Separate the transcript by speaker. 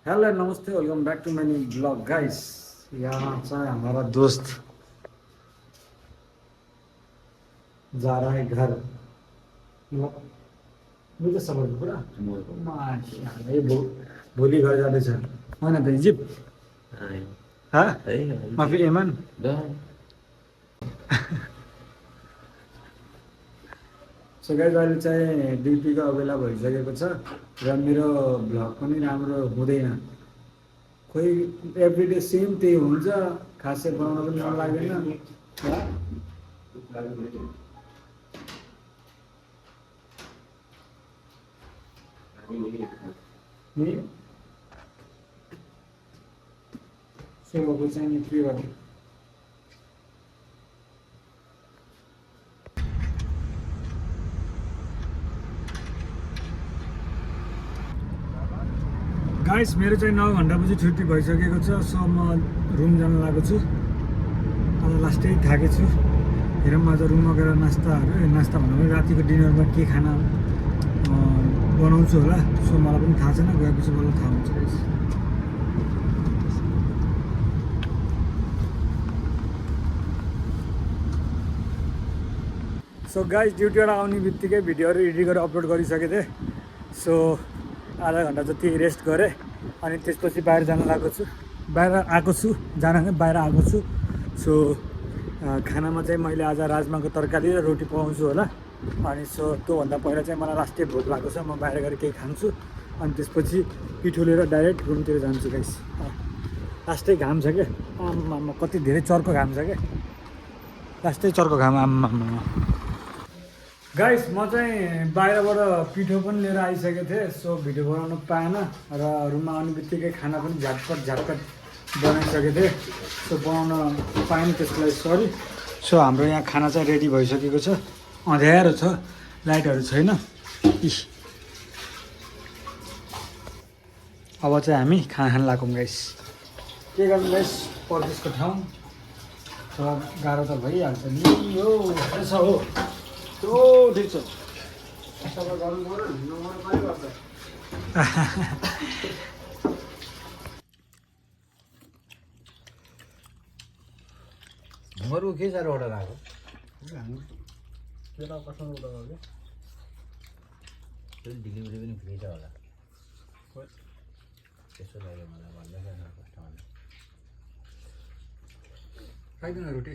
Speaker 1: Hello नमस्ते welcome back to many blog guys. यहाँ से हमारा दोस्त जा रहा है घर। मुझे समझ पूरा माशाल्लाह ये भोलि घर जाँदैछ होइन त इजिप्ट हाँ माफी एमन सो गाइस अहिले चाहिँ ड्युटीको बेला भइसकेको छ र मेरो भ्लग पनि राम्रो हुँदैन। खोइ एभ्रिडे सेम त्यही हुन्छ, खासै बनाउन पनि मन लाग्दैन। नि सोको चाहिँ नि के गर्नु। गाइस मेरो चाहिँ 9 घन्टापछि छुट्टी भइसकेको छ। सो म रुम जान लागेको छु। अब लास्टै थाकेको छु। हेरौँ आज रुममा गएर नास्ता भन्दा पनि रातिको डिनरमा के खाना बनाउँछु होला। सो मलाई पनि थाहा छैन, गएपछि बल्ल थाहा हुन्छ गाइस। सो गाइस ड्युटीबाट आउने बित्तिकै भिडियोहरू एडिट गरेर अपलोड गरिसकेको थिएँ। सो आधा घन्टा जति रेस्ट गरेँ अनि त्यसपछि बाहिर जान लागेको छु। बाहिर आएको छु बाहिर आएको छु। सो खानामा चाहिँ मैले आज राजमाको तरकारी र रोटी पकाउँछु होला। अनि सो त्योभन्दा पहिला चाहिँ मलाई लास्टै भोक लागेको छ। म बाहिर गएर केही खान्छु अनि त्यसपछि पिठो लिएर डाइरेक्ट रुमतिर जान्छु गाइस। लास्टै घाम छ क्या, आम्मामा कति धेरै चर्को घाम छ क्या, लास्टै चर्को घाम आम्मामा। गाइस म चाहिँ बाहिरबाट पिठो पनि लिएर आइसकेको थिएँ। सो भिडियो बनाउनु पाएन र रुममा आउने बित्तिकै खाना पनि झटपट बनाइसकेको थिएँ। सो बनाउन पाएन, त्यसको लागि सरी। सो हाम्रो यहाँ खाना चाहिँ रेडी भइसकेको छ। अँध्यारो छ, लाइटहरू छैन। अब चाहिँ हामी खाना खान लागौँ गाइस। के गर्नु गाइस, परदेशको ठाउँ थोडा गाह्रो त भइहाल्छ नि। हो यसो हो ठिक छ।
Speaker 2: घरको के साह्रो अर्डर आएको डेलिभरी पनि फ्री छ होला। त्यसो लाग्यो मलाई भन्दैछ कस्टमरले।
Speaker 1: खाइदिनु रोटी।